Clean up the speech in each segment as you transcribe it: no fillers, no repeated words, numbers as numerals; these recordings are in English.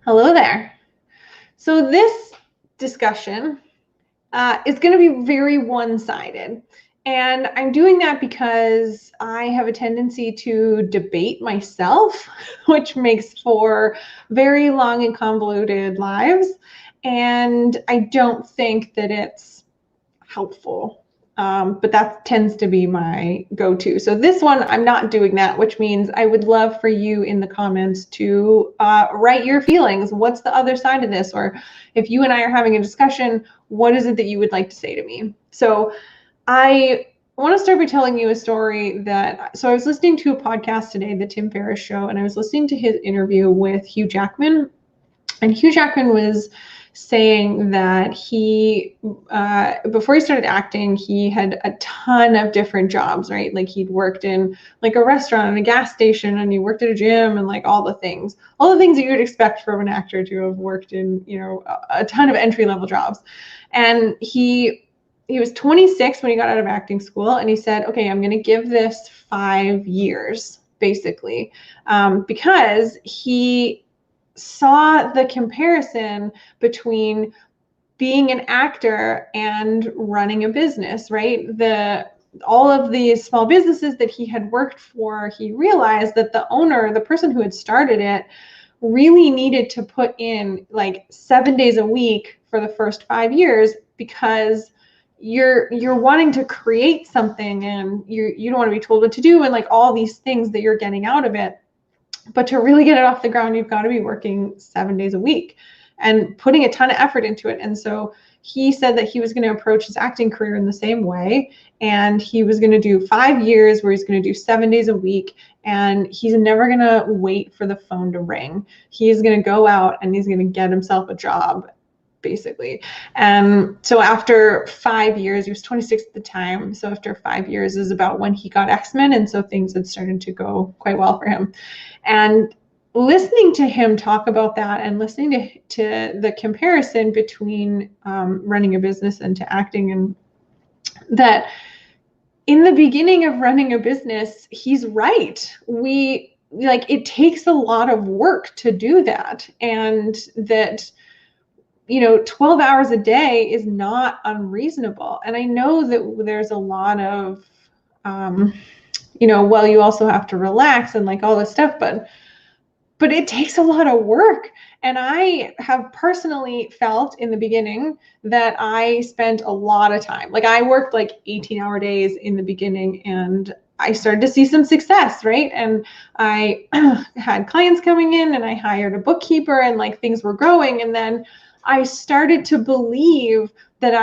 Hello there. So this discussion is going to be very one-sided. And I'm doing that because I have a tendency to debate myself, which makes for very long and convoluted lives. And I don't think that it's helpful. But that tends to be my go-to. So this one, I'm not doing that, which means I would love for you in the comments to write your feelings. What's the other side of this? Or if you and I are having a discussion, what is it that you would like to say to me? So I want to start by telling you a story so I was listening to a podcast today, the Tim Ferriss show, and I was listening to his interview with Hugh Jackman. And Hugh Jackman was saying that before he started acting, he had a ton of different jobs, right? Like he'd worked in like a restaurant and a gas station, and he worked at a gym, and like all the things that you would expect from an actor to have worked in, a ton of entry-level jobs. And he was 26 when he got out of acting school, and he said, okay, I'm going to give this 5 years, basically, because he saw the comparison between being an actor and running a business, right? All of these small businesses that he had worked for, he realized that the owner, the person who had started it, really needed to put in like 7 days a week for the first 5 years, because you're wanting to create something, and you don't want to be told what to do, and like all these things that you're getting out of it. But to really get it off the ground, you've got to be working 7 days a week and putting a ton of effort into it. And so he said that he was going to approach his acting career in the same way. And he was going to do 5 years where he's going to do 7 days a week. And he's never going to wait for the phone to ring. He's going to go out and he's going to get himself a job, basically. And so after 5 years, he was 26 at the time. So after 5 years is about when he got X-Men. And so things had started to go quite well for him. And listening to him talk about that, and listening to the comparison between running a business and to acting, and that in the beginning of running a business, he's right. It takes a lot of work to do that, and that 12 hours a day is not unreasonable. And I know that there's a lot of well, you also have to relax and like all this stuff, but it takes a lot of work. And I have personally felt in the beginning that I spent a lot of time. Like I worked like 18-hour days in the beginning, and I started to see some success, right? And I had clients coming in, and I hired a bookkeeper, and like things were growing. And then I started to believe that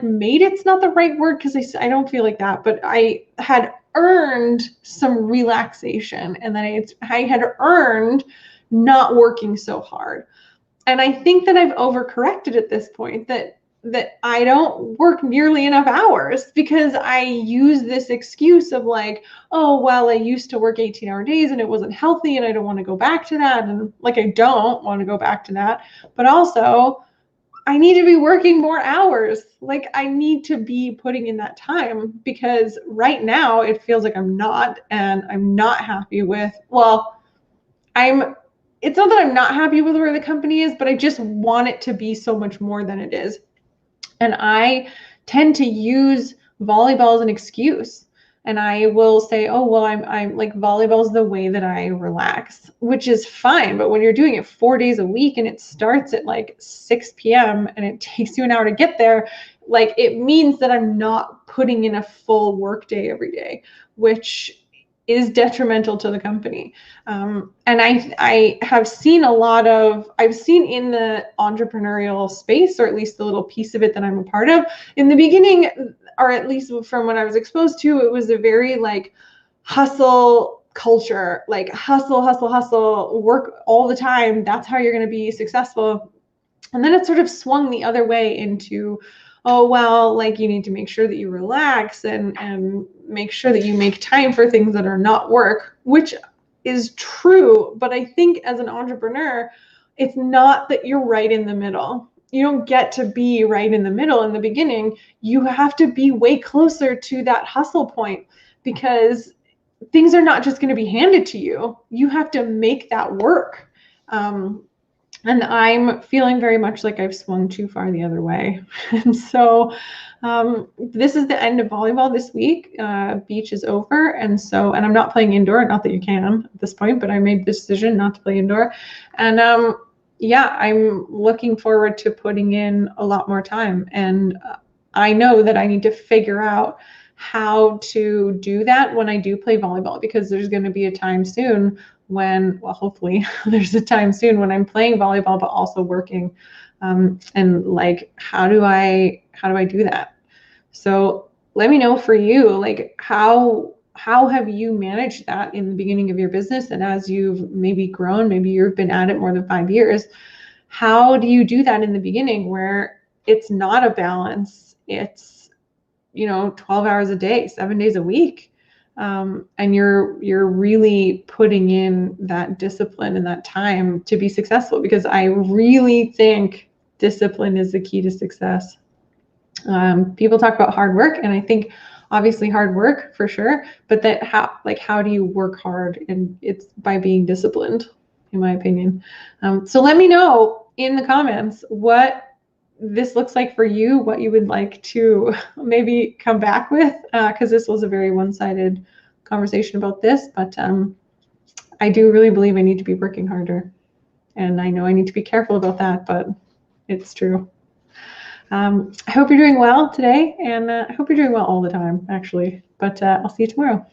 made it's not the right word, because I don't feel like that, but I had earned some relaxation, and then I had earned not working so hard. And I think that I've overcorrected at this point, that I don't work nearly enough hours, because I use this excuse of like, oh, well, I used to work 18-hour days and it wasn't healthy, and I don't want to go back to that. And like, I don't want to go back to that, but also I need to be working more hours. Like I need to be putting in that time, because right now it feels like I'm not, and I'm not happy with, it's not that I'm not happy with where the company is, but I just want it to be so much more than it is. And I tend to use volleyball as an excuse. And I will say, oh, well, I'm like, volleyball is the way that I relax, which is fine. But when you're doing it 4 days a week, and it starts at like 6 p.m. and it takes you an hour to get there, like it means that I'm not putting in a full work day every day, which is detrimental to the company. And I have seen I've seen in the entrepreneurial space, or at least the little piece of it that I'm a part of, in the beginning, or at least from what I was exposed to, it was a very like hustle culture, like hustle, work all the time. That's how you're going to be successful. And then it sort of swung the other way into, oh, well, like you need to make sure that you relax and make sure that you make time for things that are not work, which is true. But I think as an entrepreneur, it's not that you're right in the middle. You don't get to be right in the middle in the beginning. You have to be way closer to that hustle point, because things are not just going to be handed to you. You have to make that work. And I'm feeling very much like I've swung too far the other way. And so this is the end of volleyball this week. Beach is over. And I'm not playing indoor, not that you can at this point, but I made the decision not to play indoor. And yeah, I'm looking forward to putting in a lot more time. And I know that I need to figure out how to do that when I do play volleyball, because there's going to be a time soon when, well, hopefully there's a time soon when I'm playing volleyball, but also working. And like, how do I do that? So let me know for you, like how have you managed that in the beginning of your business? And as you've maybe grown, maybe you've been at it more than 5 years, how do you do that in the beginning where it's not a balance? It's, 12 hours a day, 7 days a week. And you're really putting in that discipline and that time to be successful, because I really think discipline is the key to success. People talk about hard work, and I think obviously hard work for sure, but that how do you work hard? And it's by being disciplined, in my opinion. So let me know in the comments what this looks like for you, what you would like to maybe come back with, because this was a very one-sided conversation about this, but I do really believe I need to be working harder, and I know I need to be careful about that, but it's true. I hope you're doing well today, and I hope you're doing well all the time, actually, but I'll see you tomorrow.